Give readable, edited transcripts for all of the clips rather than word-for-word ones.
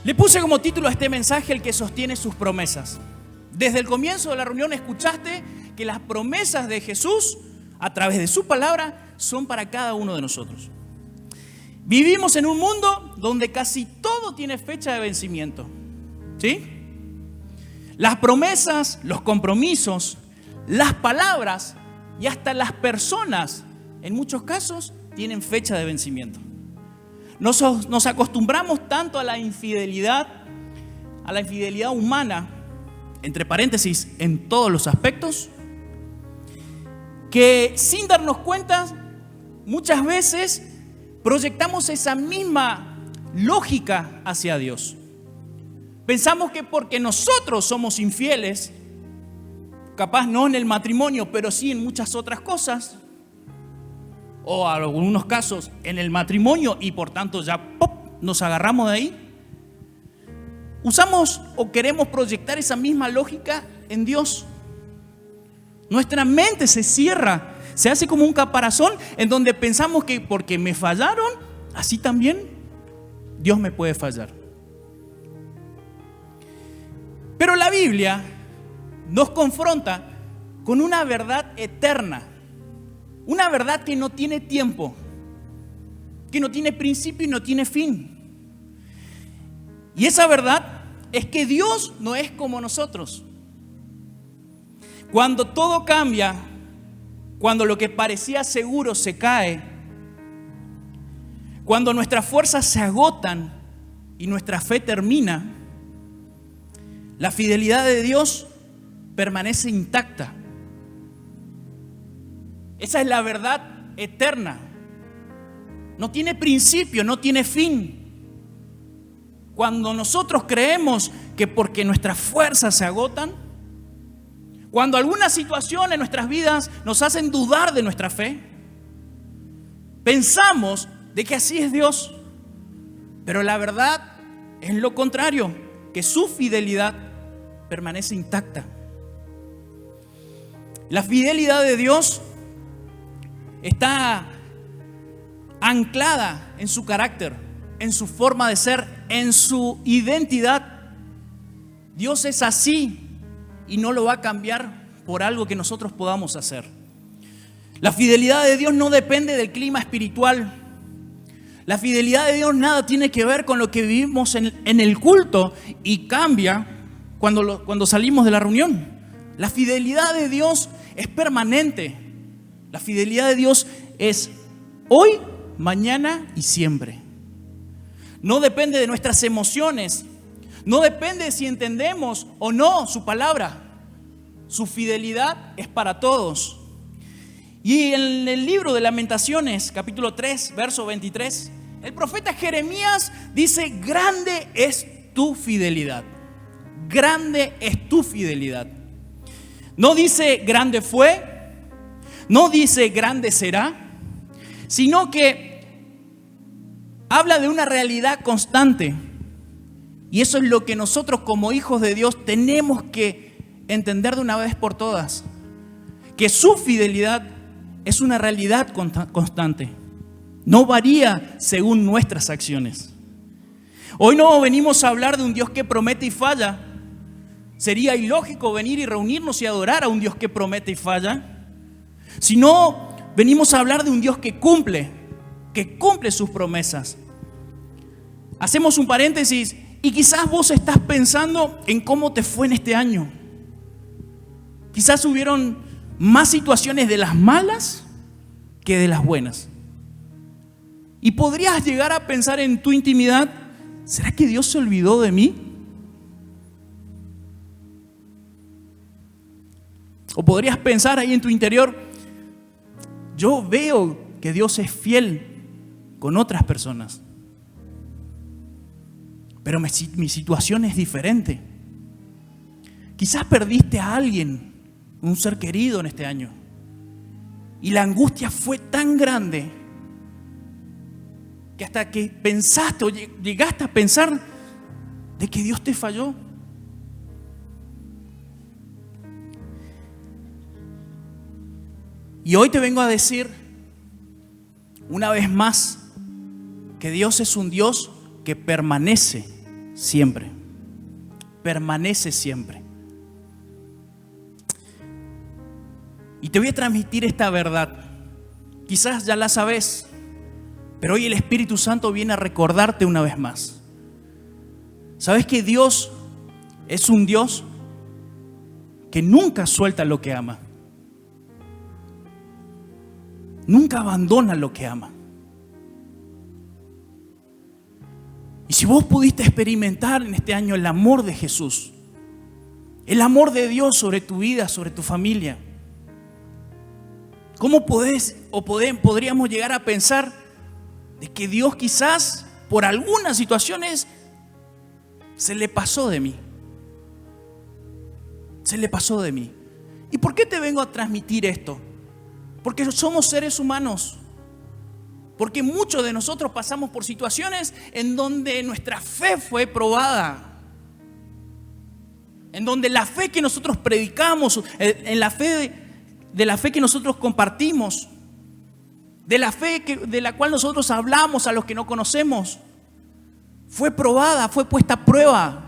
Le puse como título a este mensaje: el que sostiene sus promesas. Desde el comienzo de la reunión escuchaste que las promesas de Jesús, a través de su palabra, son para cada uno de nosotros. Vivimos en un mundo donde casi todo tiene fecha de vencimiento, ¿sí? Las promesas, los compromisos, las palabras y hasta las personas, en muchos casos, tienen fecha de vencimiento. Nos acostumbramos tanto a la infidelidad humana, entre paréntesis, en todos los aspectos, que sin darnos cuenta, muchas veces proyectamos esa misma lógica hacia Dios. Pensamos que porque nosotros somos infieles, capaz no en el matrimonio, pero sí en muchas otras cosas, o en algunos casos en el matrimonio, y por tanto ya nos agarramos de ahí, usamos o queremos proyectar esa misma lógica en Dios. Nuestra mente se cierra, se hace como un caparazón en donde pensamos que porque me fallaron, así también Dios me puede fallar. Pero la Biblia nos confronta con una verdad eterna, una verdad que no tiene tiempo, que no tiene principio y no tiene fin. Y esa verdad es que Dios no es como nosotros. Cuando todo cambia, cuando lo que parecía seguro se cae, cuando nuestras fuerzas se agotan y nuestra fe termina, la fidelidad de Dios permanece intacta. Esa es la verdad eterna. No tiene principio, no tiene fin. Cuando nosotros creemos que porque nuestras fuerzas se agotan, cuando alguna situación en nuestras vidas nos hacen dudar de nuestra fe, pensamos de que así es Dios. Pero la verdad es lo contrario, que su fidelidad permanece intacta. La fidelidad de Dios está anclada en su carácter, en su forma de ser, en su identidad. Dios es así y no lo va a cambiar por algo que nosotros podamos hacer. La fidelidad de Dios no depende del clima espiritual. La fidelidad de Dios nada tiene que ver con lo que vivimos en el culto y cambia cuando salimos de la reunión. La fidelidad de Dios es permanente. La fidelidad de Dios es hoy, mañana y siempre. No depende de nuestras emociones. No depende de si entendemos o no su palabra. Su fidelidad es para todos. Y en el libro de Lamentaciones, capítulo 3, verso 23, el profeta Jeremías dice: grande es tu fidelidad. Grande es tu fidelidad. No dice grande fue, no dice grande será, sino que habla de una realidad constante. Y eso es lo que nosotros como hijos de Dios tenemos que entender de una vez por todas. Que su fidelidad es una realidad constante. No varía según nuestras acciones. Hoy no venimos a hablar de un Dios que promete y falla. Sería ilógico venir y reunirnos y adorar a un Dios que promete y falla. Sino venimos a hablar de un Dios que cumple sus promesas. Hacemos un paréntesis y quizás vos estás pensando en cómo te fue en este año. Quizás hubieron más situaciones de las malas que de las buenas. Y podrías llegar a pensar en tu intimidad: ¿será que Dios se olvidó de mí? O podrías pensar ahí en tu interior: yo veo que Dios es fiel con otras personas, pero mi situación es diferente. Quizás perdiste a alguien, un ser querido en este año, y la angustia fue tan grande que hasta que pensaste o llegaste a pensar de que Dios te falló. Y hoy te vengo a decir una vez más que Dios es un Dios que permanece siempre. Permanece siempre. Y te voy a transmitir esta verdad. Quizás ya la sabes, pero hoy el Espíritu Santo viene a recordarte una vez más. ¿Sabes que Dios es un Dios que nunca suelta lo que ama? Nunca abandona lo que ama. Y si vos pudiste experimentar en este año el amor de Jesús, el amor de Dios sobre tu vida, sobre tu familia, ¿cómo podríamos llegar a pensar de que Dios quizás por algunas situaciones se le pasó de mí? Se le pasó de mí. ¿Y por qué te vengo a transmitir esto? Porque somos seres humanos. Porque muchos de nosotros pasamos por situaciones en donde nuestra fe fue probada. En donde la fe que nosotros predicamos, en la fe de la fe que nosotros compartimos, de la fe de la cual nosotros hablamos a los que no conocemos, fue probada, fue puesta a prueba.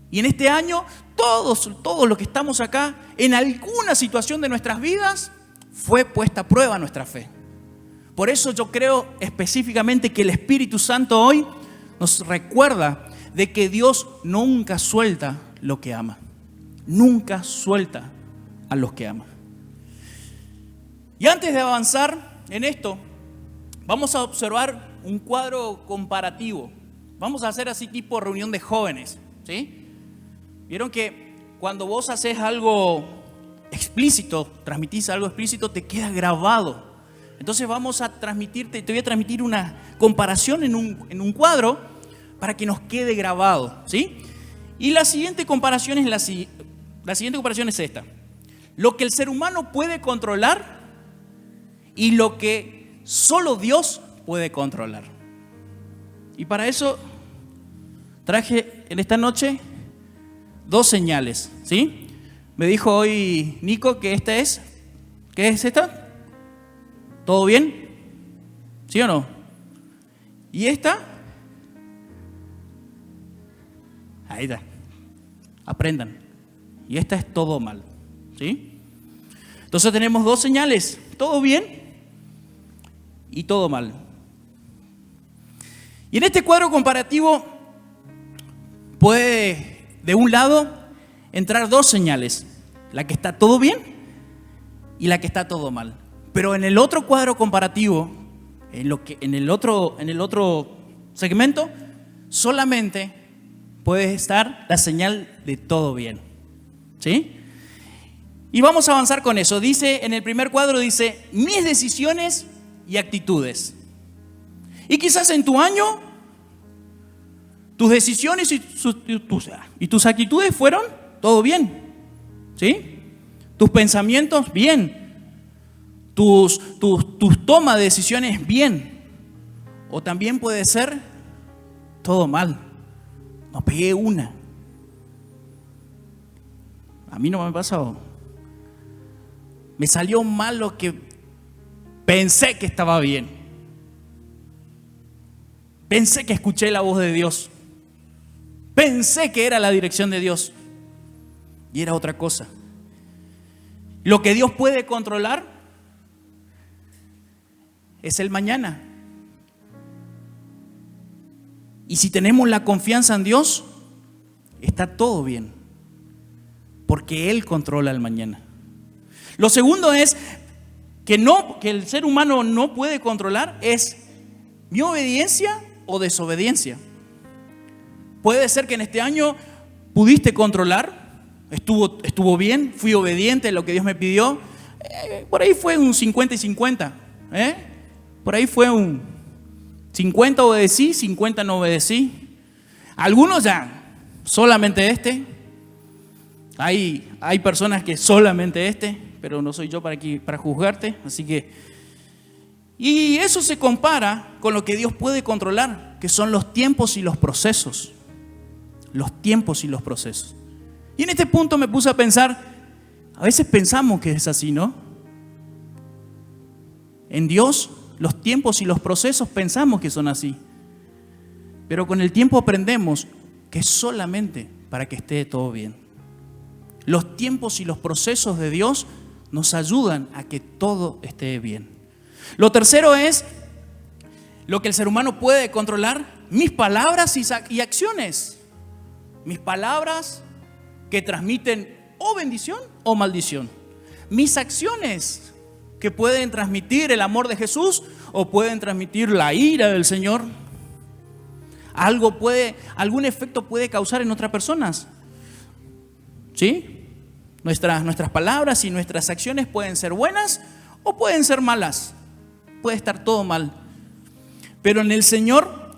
Y en este año, todos los que estamos acá, en alguna situación de nuestras vidas, fue puesta a prueba nuestra fe. Por eso yo creo específicamente que el Espíritu Santo hoy nos recuerda de que Dios nunca suelta lo que ama. Nunca suelta a los que ama. Y antes de avanzar en esto, vamos a observar un cuadro comparativo. Vamos a hacer así tipo reunión de jóvenes, ¿sí? Vieron que cuando vos haces algo explícito, transmitís algo explícito, te queda grabado. Entonces vamos a transmitirte, te voy a transmitir una comparación en un cuadro para que nos quede grabado, ¿sí? Y la siguiente comparación es esta. Lo que el ser humano puede controlar y lo que solo Dios puede controlar. Y para eso traje en esta noche 2 señales, ¿sí? Me dijo hoy Nico que esta es, ¿qué es esta? ¿Todo bien? ¿Sí o no? ¿Y esta? Ahí está. Aprendan. Y esta es todo mal, ¿sí? Entonces tenemos 2 señales, todo bien y todo mal. Y en este cuadro comparativo puede, de un lado, entrar 2 señales, la que está todo bien y la que está todo mal. Pero en el otro cuadro comparativo, en el otro segmento, solamente puede estar la señal de todo bien, ¿sí? Y vamos a avanzar con eso. Dice, en el primer cuadro dice, mis decisiones y actitudes. Y quizás en tu año, tus decisiones y tus actitudes fueron todo bien, ¿sí? Tus pensamientos, bien. Tus tomas de decisiones, bien. O también puede ser todo mal. No pegué una. A mí no me pasó. Me salió mal lo que pensé que estaba bien. Pensé que escuché la voz de Dios. Pensé que era la dirección de Dios. Y era otra cosa. Lo que Dios puede controlar es el mañana. Y si tenemos la confianza en Dios, está todo bien. Porque Él controla el mañana. Lo segundo es que el ser humano no puede controlar es mi obediencia o desobediencia. Puede ser que en este año pudiste controlar, estuvo bien, fui obediente a lo que Dios me pidió. Por ahí fue un 50 y 50. Por ahí fue un 50 obedecí, 50 no obedecí. Algunos ya, solamente Hay personas que solamente pero no soy yo para juzgarte. Así que, y eso se compara con lo que Dios puede controlar, que son los tiempos y los procesos. Los tiempos y los procesos. Y en este punto me puse a pensar, a veces pensamos que es así, ¿no? En Dios, los tiempos y los procesos pensamos que son así. Pero con el tiempo aprendemos que es solamente para que esté todo bien. Los tiempos y los procesos de Dios nos ayudan a que todo esté bien. Lo tercero es lo que el ser humano puede controlar: mis palabras y acciones. Mis palabras que transmiten o bendición o maldición. Mis acciones que pueden transmitir el amor de Jesús o pueden transmitir la ira del Señor. Algún efecto puede causar en otras personas. ¿Sí? Nuestras palabras y nuestras acciones pueden ser buenas o pueden ser malas. Puede estar todo mal. Pero en el Señor,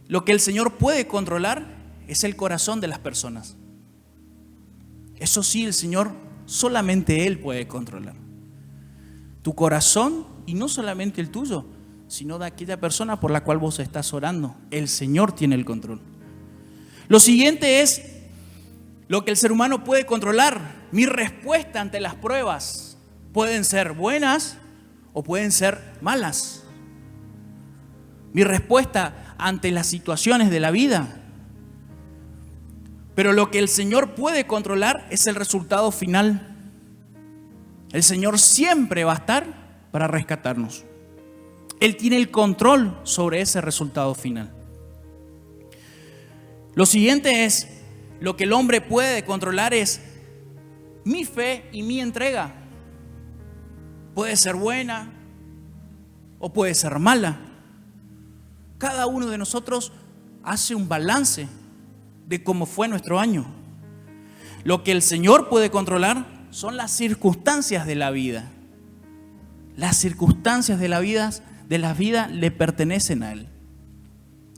lo que el Señor puede controlar es el corazón de las personas. Eso sí, el Señor, solamente Él puede controlar tu corazón, y no solamente el tuyo, sino de aquella persona por la cual vos estás orando. El Señor tiene el control. Lo siguiente es lo que el ser humano puede controlar: mi respuesta ante las pruebas. Pueden ser buenas o pueden ser malas. Mi respuesta ante las situaciones de la vida. Pero lo que el Señor puede controlar es el resultado final. El Señor siempre va a estar para rescatarnos. Él tiene el control sobre ese resultado final. Lo siguiente es, lo que el hombre puede controlar es mi fe y mi entrega. Puede ser buena o puede ser mala. Cada uno de nosotros hace un balance de cómo fue nuestro año. Lo que el Señor puede controlar son las circunstancias de la vida. Las circunstancias de la vida le pertenecen a Él.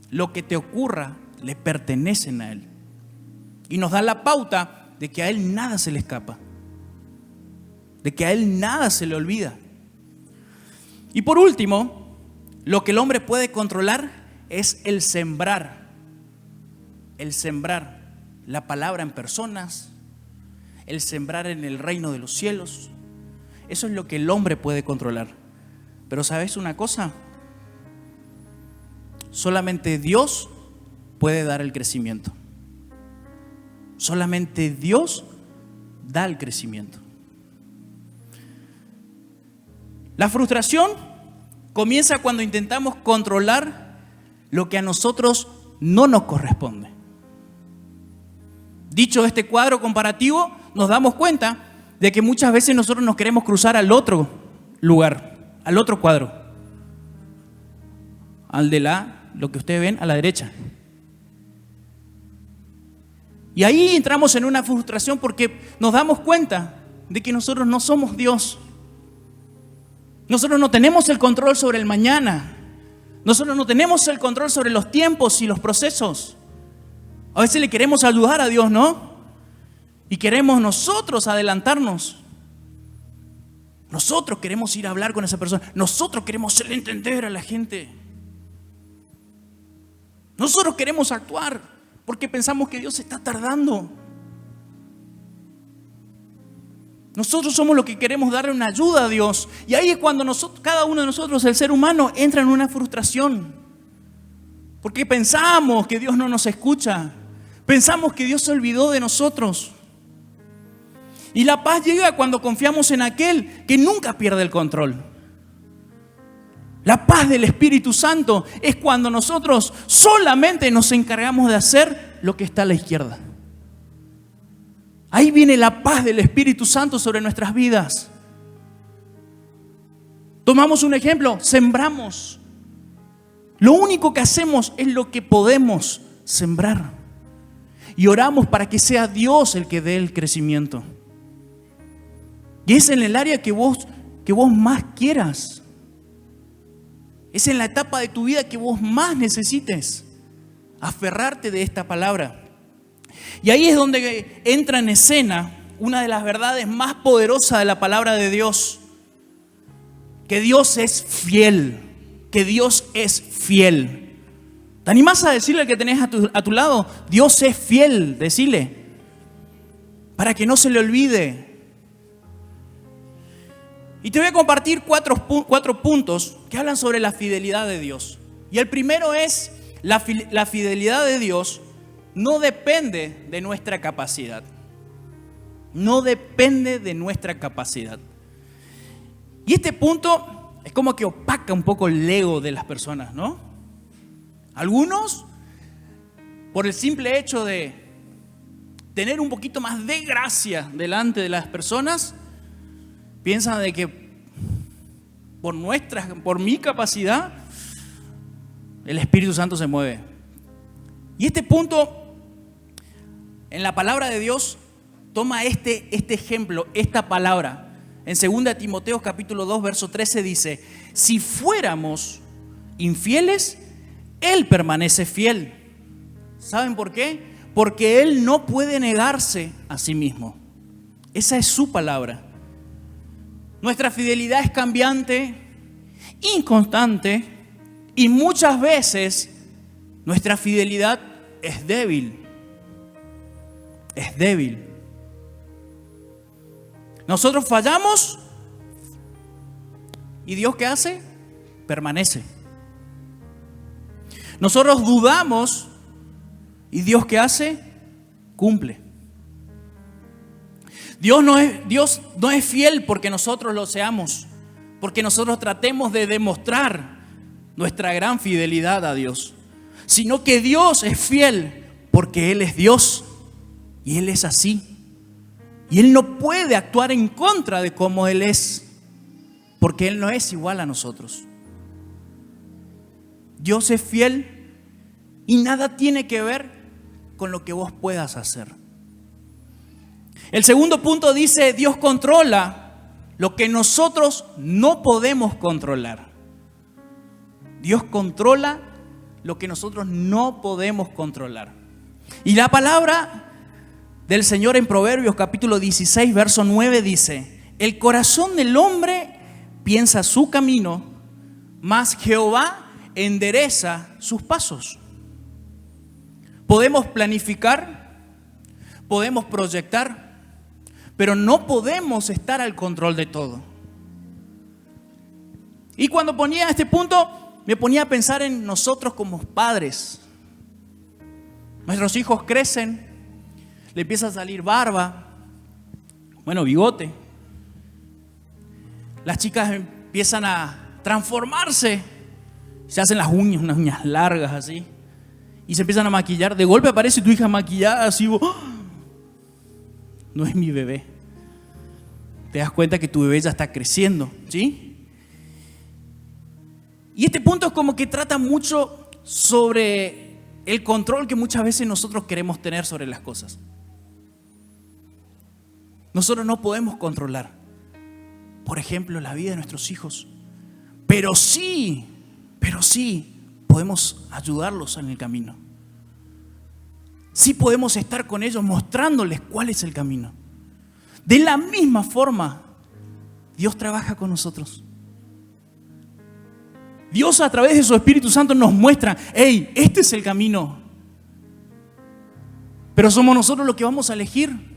Lo que te ocurra le pertenecen a Él. Y nos da la pauta de que a Él nada se le escapa, de que a Él nada se le olvida. Y por último, lo que el hombre puede controlar es el sembrar. El sembrar la palabra en personas, el sembrar en el reino de los cielos. Eso es lo que el hombre puede controlar. Pero ¿sabes una cosa? Solamente Dios puede dar el crecimiento. Solamente Dios da el crecimiento. La frustración comienza cuando intentamos controlar lo que a nosotros no nos corresponde. Dicho este cuadro comparativo, nos damos cuenta de que muchas veces nosotros nos queremos cruzar al otro lugar, al otro cuadro, al de lo que ustedes ven a la derecha. Y ahí entramos en una frustración porque nos damos cuenta de que nosotros no somos Dios. Nosotros no tenemos el control sobre el mañana. Nosotros no tenemos el control sobre los tiempos y los procesos. A veces le queremos ayudar a Dios, ¿no? Y queremos nosotros adelantarnos. Nosotros queremos ir a hablar con esa persona. Nosotros queremos hacerle entender a la gente. Nosotros queremos actuar porque pensamos que Dios está tardando. Nosotros somos los que queremos darle una ayuda a Dios. Y ahí es cuando cada uno de nosotros, el ser humano, entra en una frustración. Porque pensamos que Dios no nos escucha. Pensamos que Dios se olvidó de nosotros. Y la paz llega cuando confiamos en aquel que nunca pierde el control. La paz del Espíritu Santo es cuando nosotros solamente nos encargamos de hacer lo que está a la izquierda. Ahí viene la paz del Espíritu Santo sobre nuestras vidas. Tomamos un ejemplo, sembramos. Lo único que hacemos es lo que podemos sembrar. Y oramos para que sea Dios el que dé el crecimiento. Y es en el área que vos más quieras. Es en la etapa de tu vida que vos más necesites aferrarte de esta palabra. Y ahí es donde entra en escena una de las verdades más poderosas de la palabra de Dios. Que Dios es fiel. Que Dios es fiel. ¿Te animás a decirle al que tenés a tu lado? Dios es fiel, decile. Para que no se le olvide. Y te voy a compartir cuatro puntos que hablan sobre la fidelidad de Dios. Y el primero es La fidelidad de Dios no depende de nuestra capacidad. No depende de nuestra capacidad. Y este punto es como que opaca un poco el ego de las personas, ¿no? Algunos, por el simple hecho de tener un poquito más de gracia delante de las personas, piensan de que por mi capacidad, el Espíritu Santo se mueve. Y este punto, en la palabra de Dios, toma este ejemplo, esta palabra. En 2 Timoteo capítulo 2, verso 13 dice: si fuéramos infieles, Él permanece fiel. ¿Saben por qué? Porque Él no puede negarse a sí mismo. Esa es su palabra. Nuestra fidelidad es cambiante, inconstante, y muchas veces nuestra fidelidad es débil. Es débil. Nosotros fallamos y Dios, ¿qué hace? Permanece. Nosotros dudamos y Dios, ¿qué hace? Cumple. Dios no es fiel porque nosotros lo seamos, porque nosotros tratemos de demostrar nuestra gran fidelidad a Dios, sino que Dios es fiel porque Él es Dios y Él es así. Y Él no puede actuar en contra de cómo Él es, porque Él no es igual a nosotros. Dios es fiel y nada tiene que ver con lo que vos puedas hacer. El segundo punto dice: Dios controla lo que nosotros no podemos controlar. Dios controla lo que nosotros no podemos controlar. Y la palabra del Señor en Proverbios capítulo 16, verso 9 dice: el corazón del hombre piensa su camino, mas Jehová endereza sus pasos. Podemos planificar, podemos proyectar, pero no podemos estar al control de todo. Y cuando ponía este punto, me ponía a pensar en nosotros como padres. Nuestros hijos crecen, le empieza a salir barba, bigote. Las chicas empiezan a transformarse, se hacen las uñas, unas uñas largas así, y se empiezan a maquillar. De golpe aparece tu hija maquillada así, ¡oh! No es mi bebé. Te das cuenta que tu bebé ya está creciendo, ¿sí? Y este punto es como que trata mucho sobre el control que muchas veces nosotros queremos tener sobre las cosas. Nosotros no podemos controlar, por ejemplo, la vida de nuestros hijos, pero sí podemos ayudarlos en el camino. Sí podemos estar con ellos mostrándoles cuál es el camino. De la misma forma, Dios trabaja con nosotros. Dios, a través de su Espíritu Santo, nos muestra: hey, este es el camino. Pero somos nosotros los que vamos a elegir.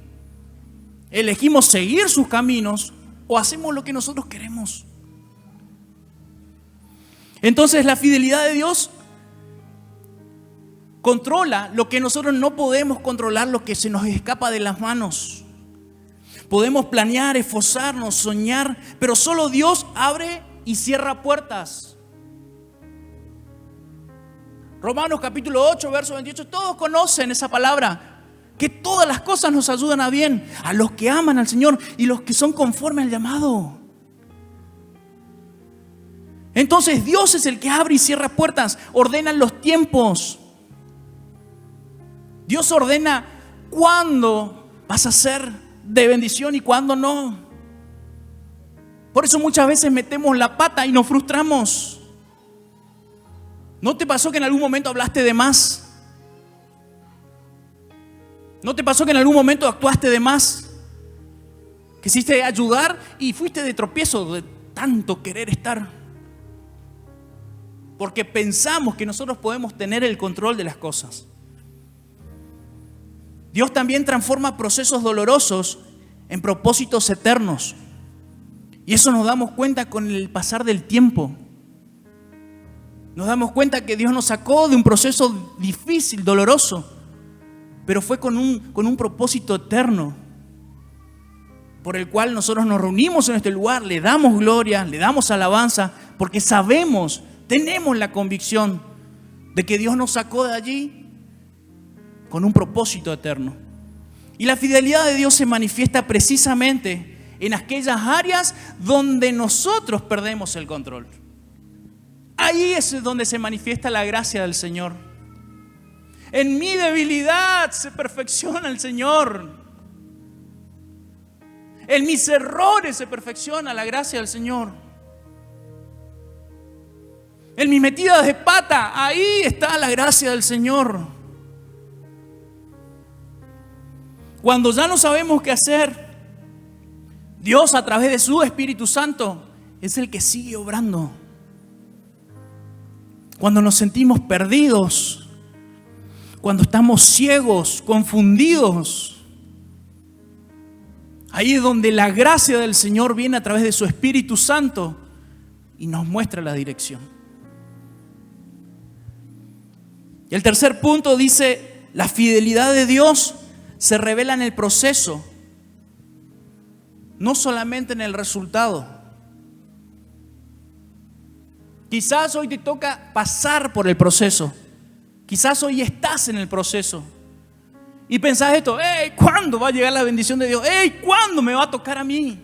¿Elegimos seguir sus caminos o hacemos lo que nosotros queremos? Entonces, la fidelidad de Dios controla lo que nosotros no podemos controlar, lo que se nos escapa de las manos. Podemos planear, esforzarnos, soñar, pero solo Dios abre y cierra puertas. Romanos capítulo 8, verso 28, todos conocen esa palabra, que todas las cosas nos ayudan a bien, a los que aman al Señor y los que son conforme al llamado. Entonces Dios es el que abre y cierra puertas, ordena los tiempos. Dios ordena cuándo vas a ser de bendición y cuándo no. Por eso muchas veces metemos la pata y nos frustramos. ¿No te pasó que en algún momento hablaste de más? ¿No te pasó que en algún momento actuaste de más? Quisiste ayudar y fuiste de tropiezo de tanto querer estar. Porque pensamos que nosotros podemos tener el control de las cosas. Dios también transforma procesos dolorosos en propósitos eternos. Y eso nos damos cuenta con el pasar del tiempo. Nos damos cuenta que Dios nos sacó de un proceso difícil, doloroso, pero fue con un propósito eterno, por el cual nosotros nos reunimos en este lugar, le damos gloria, le damos alabanza, porque sabemos, tenemos la convicción de que Dios nos sacó de allí con un propósito eterno. Y la fidelidad de Dios se manifiesta precisamente en aquellas áreas donde nosotros perdemos el control. Ahí es donde se manifiesta la gracia del Señor. En mi debilidad se perfecciona el Señor. En mis errores se perfecciona la gracia del Señor. En mis metidas de pata, ahí está la gracia del Señor. Cuando ya no sabemos qué hacer, Dios a través de su Espíritu Santo es el que sigue obrando. Cuando nos sentimos perdidos, cuando estamos ciegos, confundidos, ahí es donde la gracia del Señor viene a través de su Espíritu Santo y nos muestra la dirección. Y el tercer punto dice, la fidelidad de Dios se revela en el proceso, no solamente en el resultado. Quizás hoy te toca pasar por el proceso. Quizás hoy estás en el proceso. Y pensás esto, ¿cuándo va a llegar la bendición de Dios? ¿Cuándo me va a tocar a mí?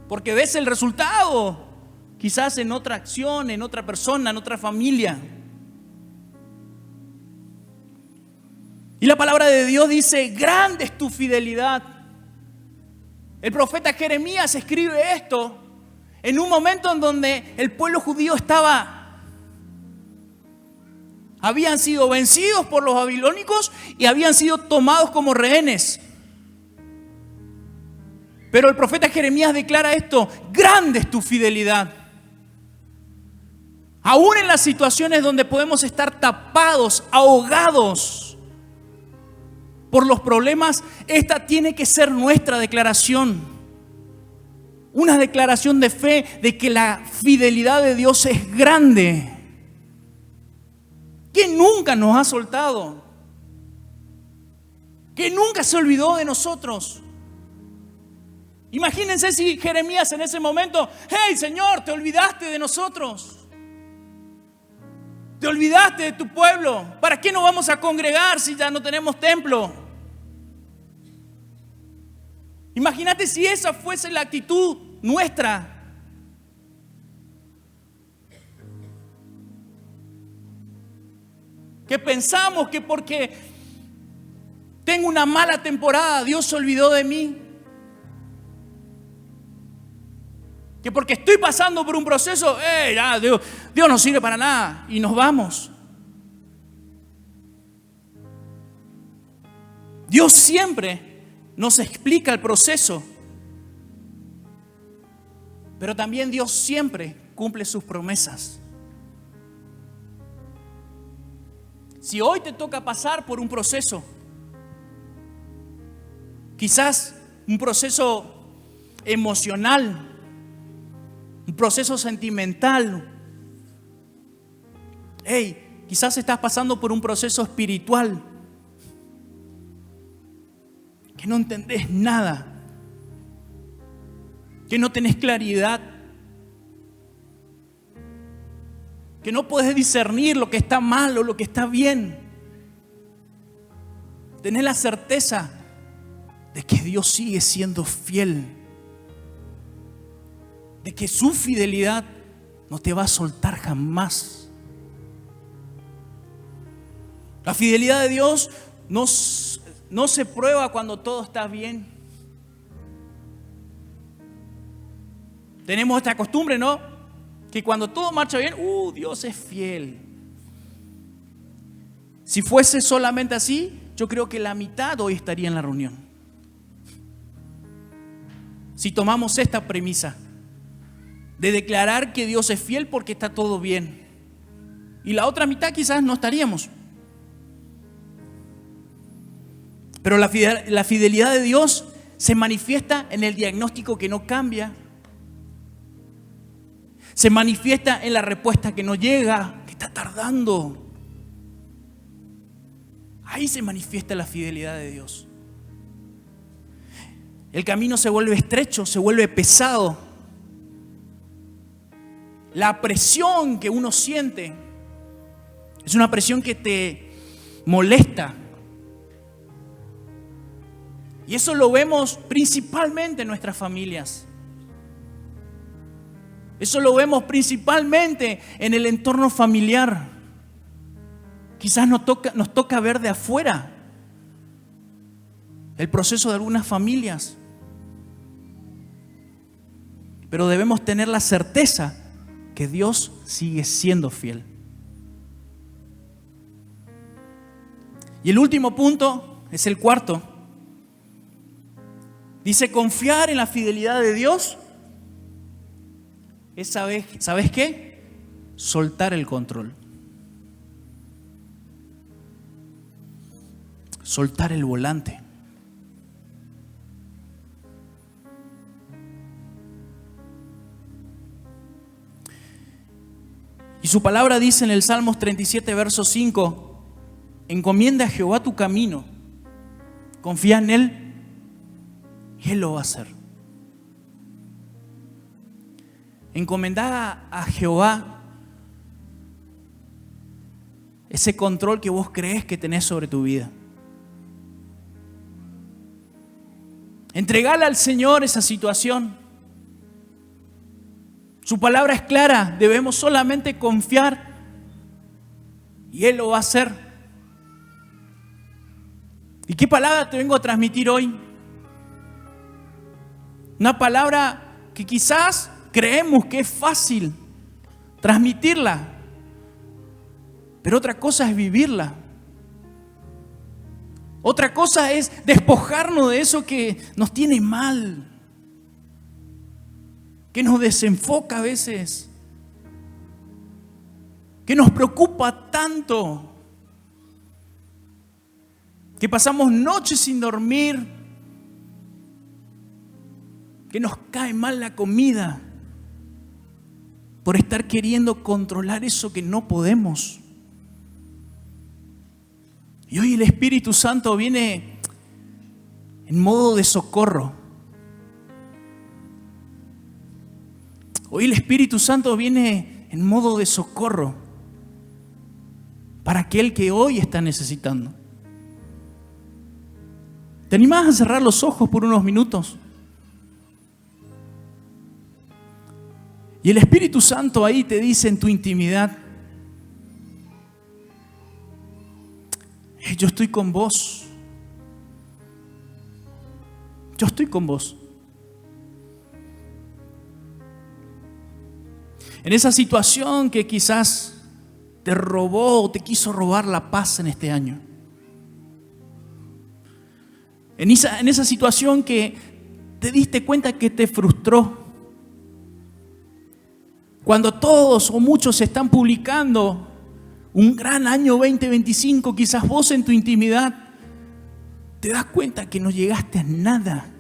Porque ves el resultado, quizás en otra acción, en otra persona, en otra familia. Y la palabra de Dios dice, grande es tu fidelidad. El profeta Jeremías escribe esto en un momento en donde el pueblo judío habían sido vencidos por los babilónicos y habían sido tomados como rehenes. Pero el profeta Jeremías declara esto, grande es tu fidelidad. Aún en las situaciones donde podemos estar tapados, ahogados por los problemas, esta tiene que ser nuestra declaración. Una declaración de fe de que la fidelidad de Dios es grande. Que nunca nos ha soltado. Que nunca se olvidó de nosotros. Imagínense si Jeremías en ese momento, hey Señor, te olvidaste de nosotros. Te olvidaste de tu pueblo. ¿Para qué nos vamos a congregar si ya no tenemos templo? Imagínate si esa fuese la actitud nuestra. Que pensamos que porque tengo una mala temporada, Dios se olvidó de mí. Que porque estoy pasando por un proceso, ya, Dios no sirve para nada. Y nos vamos. Dios siempre nos explica el proceso. Pero también Dios siempre cumple sus promesas. Si hoy te toca pasar por un proceso, quizás un proceso emocional, un proceso sentimental, quizás estás pasando por un proceso espiritual, que no entendés nada, que no tenés claridad, que no podés discernir lo que está mal o lo que está bien. Tenés la certeza de que Dios sigue siendo fiel, de que su fidelidad no te va a soltar jamás. La fidelidad de Dios no se prueba cuando todo está bien. Tenemos esta costumbre, ¿no? Que cuando todo marcha bien, Dios es fiel. Si fuese solamente así, yo creo que la mitad hoy estaría en la reunión. Si tomamos esta premisa de declarar que Dios es fiel porque está todo bien, y la otra mitad quizás no estaríamos. Pero la fidelidad de Dios se manifiesta en el diagnóstico que no cambia, Se manifiesta en la respuesta que no llega, que está tardando. Ahí se manifiesta la fidelidad de Dios. El camino se vuelve estrecho, se vuelve pesado. La presión que uno siente es una presión que te molesta. Y eso lo vemos principalmente en nuestras familias. Eso lo vemos principalmente en el entorno familiar. Quizás nos toca ver de afuera el proceso de algunas familias. Pero debemos tener la certeza que Dios sigue siendo fiel. Y el último punto es el cuarto. Dice, confiar en la fidelidad de Dios es, ¿sabes qué? Soltar el control. Soltar el volante. Y su palabra dice en el Salmos 37, verso 5, encomienda a Jehová tu camino, confía en Él y Él lo va a hacer. Encomendar a Jehová ese control que vos crees que tenés sobre tu vida. Entregale al Señor esa situación. Su palabra es clara, debemos solamente confiar y Él lo va a hacer. ¿Y qué palabra te vengo a transmitir hoy? Una palabra que quizás creemos que es fácil transmitirla, pero otra cosa es vivirla. Otra cosa es despojarnos de eso que nos tiene mal, que nos desenfoca a veces, que nos preocupa tanto, que pasamos noches sin dormir, que nos cae mal la comida por estar queriendo controlar eso que no podemos. Y hoy el Espíritu Santo viene en modo de socorro. Hoy el Espíritu Santo viene en modo de socorro para aquel que hoy está necesitando. ¿Te animás a cerrar los ojos por unos minutos? Y el Espíritu Santo ahí te dice en tu intimidad, yo estoy con vos. Yo estoy con vos. En esa situación que quizás te robó o te quiso robar la paz en este año. En esa situación que te diste cuenta que te frustró. Cuando todos o muchos están publicando un gran año 2025, quizás vos en tu intimidad te das cuenta que no llegaste a nada.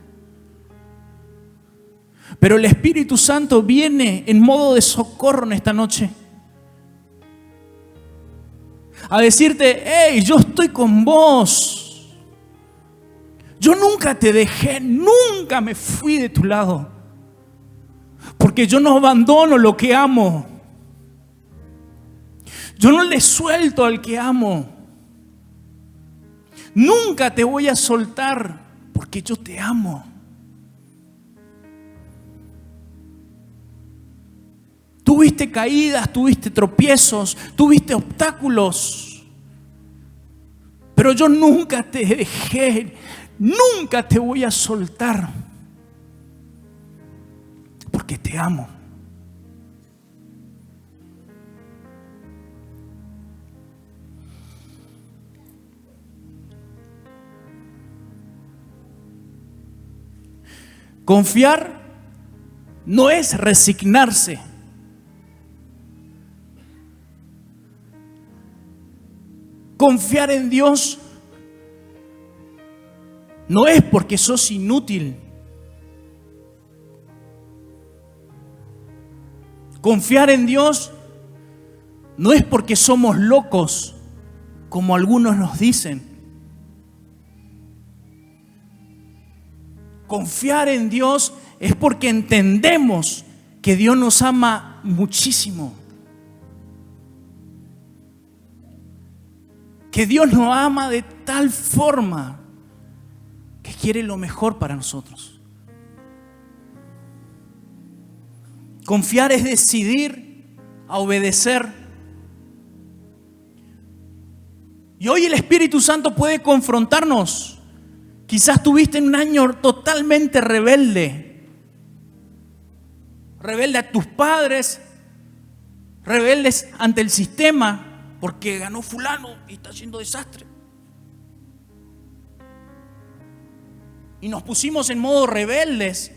Pero el Espíritu Santo viene en modo de socorro en esta noche a decirte, hey, yo estoy con vos. Yo nunca te dejé, nunca me fui de tu lado. Porque yo no abandono lo que amo. Yo no le suelto al que amo. Nunca te voy a soltar porque yo te amo. Tuviste caídas, tuviste tropiezos, tuviste obstáculos. Pero yo nunca te dejé, nunca te voy a soltar. Porque te amo. Confiar no es resignarse. Confiar en Dios no es porque sos inútil. Confiar en Dios no es porque somos locos, como algunos nos dicen. Confiar en Dios es porque entendemos que Dios nos ama muchísimo. Que Dios nos ama de tal forma que quiere lo mejor para nosotros. Confiar es decidir a obedecer. Y hoy el Espíritu Santo puede confrontarnos. Quizás tuviste un año totalmente rebelde. Rebelde a tus padres, rebeldes ante el sistema, porque ganó fulano y está haciendo desastre. Y nos pusimos en modo rebeldes.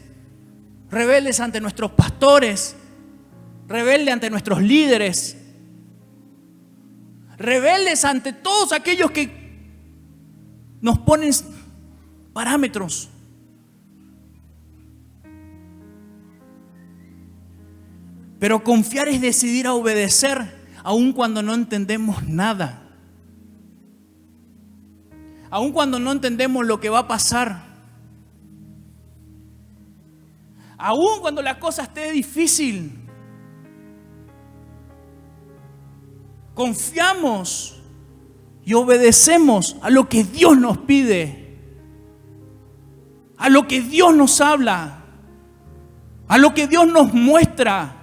Rebeldes ante nuestros pastores, rebeldes ante nuestros líderes, rebeldes ante todos aquellos que nos ponen parámetros. Pero confiar es decidir a obedecer aun cuando no entendemos nada, aun cuando no entendemos lo que va a pasar. Aún cuando la cosa esté difícil, confiamos y obedecemos a lo que Dios nos pide, a lo que Dios nos habla, a lo que Dios nos muestra.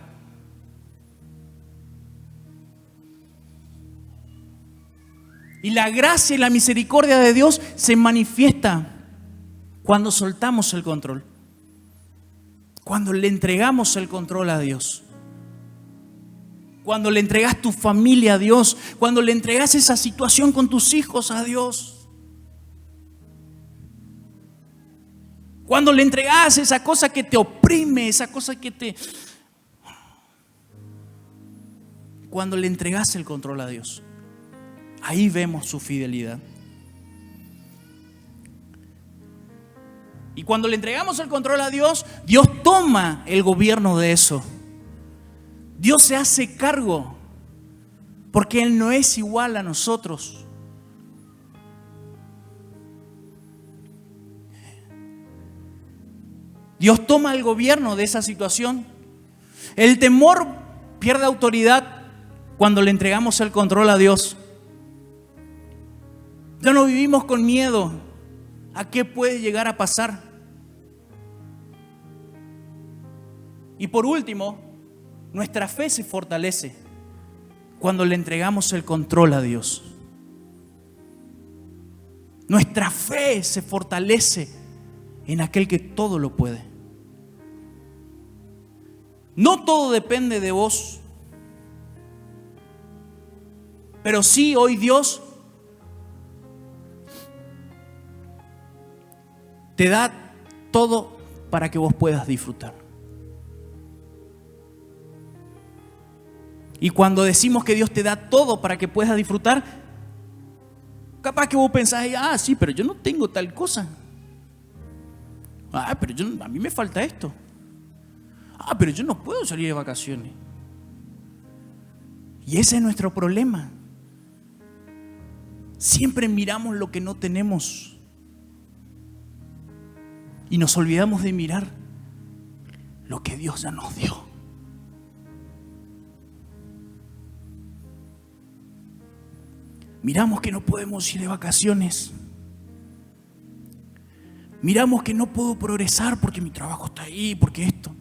Y la gracia y la misericordia de Dios se manifiesta cuando soltamos el control. Cuando le entregamos el control a Dios. Cuando le entregas tu familia a Dios. Cuando le entregas esa situación con tus hijos a Dios. Cuando le entregas esa cosa que te oprime, esa cosa que te... Cuando le entregas el control a Dios. Ahí vemos su fidelidad. Y cuando le entregamos el control a Dios, Dios toma el gobierno de eso. Dios se hace cargo, porque Él no es igual a nosotros. Dios toma el gobierno de esa situación. El temor pierde autoridad cuando le entregamos el control a Dios. Ya no vivimos con miedo a qué puede llegar a pasar. Y por último, nuestra fe se fortalece cuando le entregamos el control a Dios. Nuestra fe se fortalece en aquel que todo lo puede. No todo depende de vos, pero sí hoy Dios te da todo para que vos puedas disfrutar. Y cuando decimos que Dios te da todo para que puedas disfrutar, capaz que vos pensás, sí, pero yo no tengo tal cosa. Pero a mí me falta esto. Pero yo no puedo salir de vacaciones. Y ese es nuestro problema. Siempre miramos lo que no tenemos. Y nos olvidamos de mirar lo que Dios ya nos dio. Miramos que no podemos ir de vacaciones. Miramos que no puedo progresar porque mi trabajo está ahí, porque esto.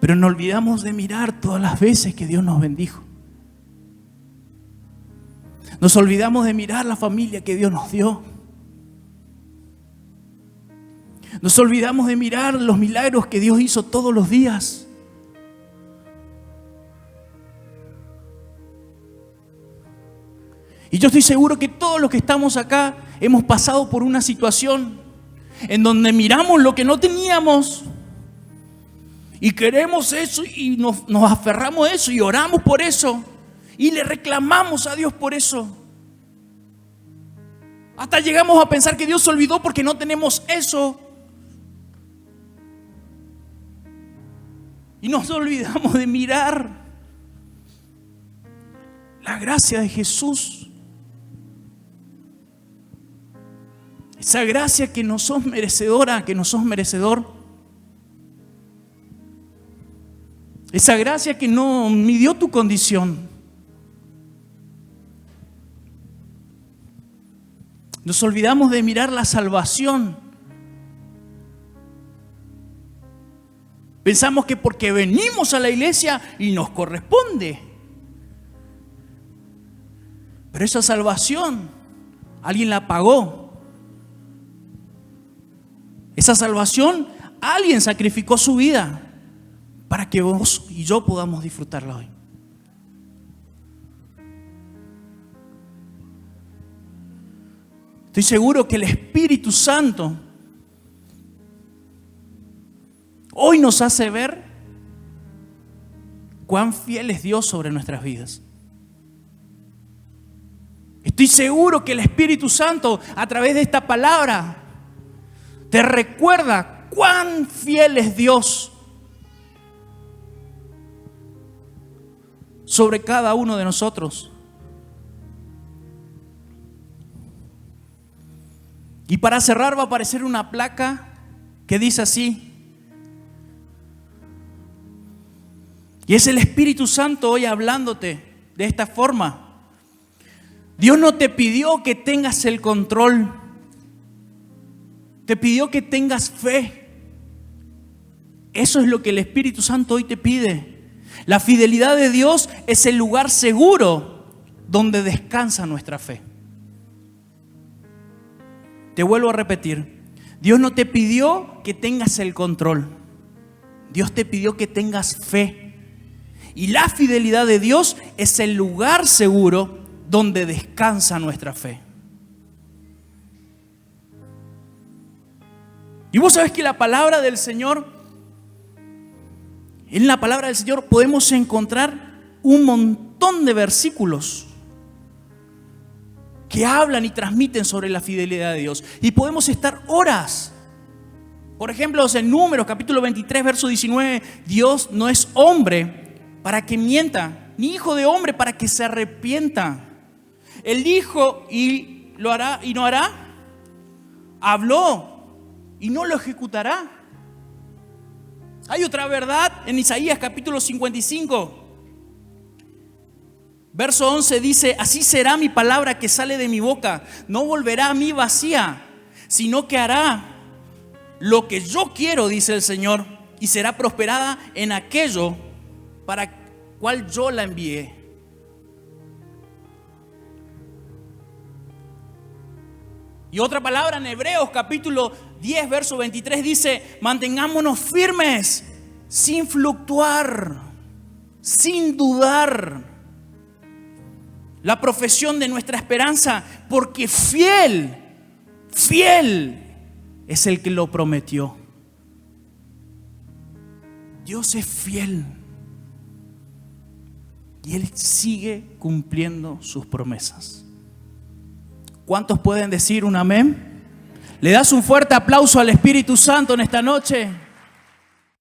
Pero nos olvidamos de mirar todas las veces que Dios nos bendijo. Nos olvidamos de mirar la familia que Dios nos dio. Nos olvidamos de mirar los milagros que Dios hizo todos los días. Y yo estoy seguro que todos los que estamos acá hemos pasado por una situación en donde miramos lo que no teníamos y queremos eso y nos aferramos a eso y oramos por eso y le reclamamos a Dios por eso. Hasta llegamos a pensar que Dios se olvidó porque no tenemos eso. Y nos olvidamos de mirar la gracia de Jesús. Esa gracia que no sos merecedora, que no sos merecedor. Esa gracia que no midió tu condición. Nos olvidamos de mirar la salvación. Pensamos que porque venimos a la iglesia y nos corresponde. Pero esa salvación, alguien la pagó. Esa salvación, alguien sacrificó su vida para que vos y yo podamos disfrutarla hoy. Estoy seguro que el Espíritu Santo hoy nos hace ver cuán fiel es Dios sobre nuestras vidas. Estoy seguro que el Espíritu Santo, a través de esta palabra, te recuerda cuán fiel es Dios sobre cada uno de nosotros. Y para cerrar va a aparecer una placa que dice así. Y es el Espíritu Santo hoy hablándote de esta forma. Dios no te pidió que tengas el control. Te pidió que tengas fe. Eso es lo que el Espíritu Santo hoy te pide. La fidelidad de Dios es el lugar seguro donde descansa nuestra fe. Te vuelvo a repetir. Dios no te pidió que tengas el control. Dios te pidió que tengas fe. Y la fidelidad de Dios es el lugar seguro donde descansa nuestra fe. Y vos sabés que la palabra del Señor, en la palabra del Señor podemos encontrar un montón de versículos que hablan y transmiten sobre la fidelidad de Dios. Y podemos estar horas. Por ejemplo, en Números capítulo 23, verso 19, Dios no es hombre para que mienta, ni hijo de hombre para que se arrepienta. Él dijo y lo hará y no hará. Habló y no lo ejecutará. Hay otra verdad en Isaías capítulo 55. Verso 11 dice: así será mi palabra que sale de mi boca. No volverá a mí vacía, sino que hará lo que yo quiero, dice el Señor, y será prosperada en aquello para cual yo la envié. Y otra palabra en Hebreos capítulo 10, verso 23 dice: mantengámonos firmes, sin fluctuar, sin dudar, la profesión de nuestra esperanza, porque fiel es el que lo prometió. Dios es fiel y Él sigue cumpliendo sus promesas. ¿Cuántos pueden decir un amén? ¿Le das un fuerte aplauso al Espíritu Santo en esta noche?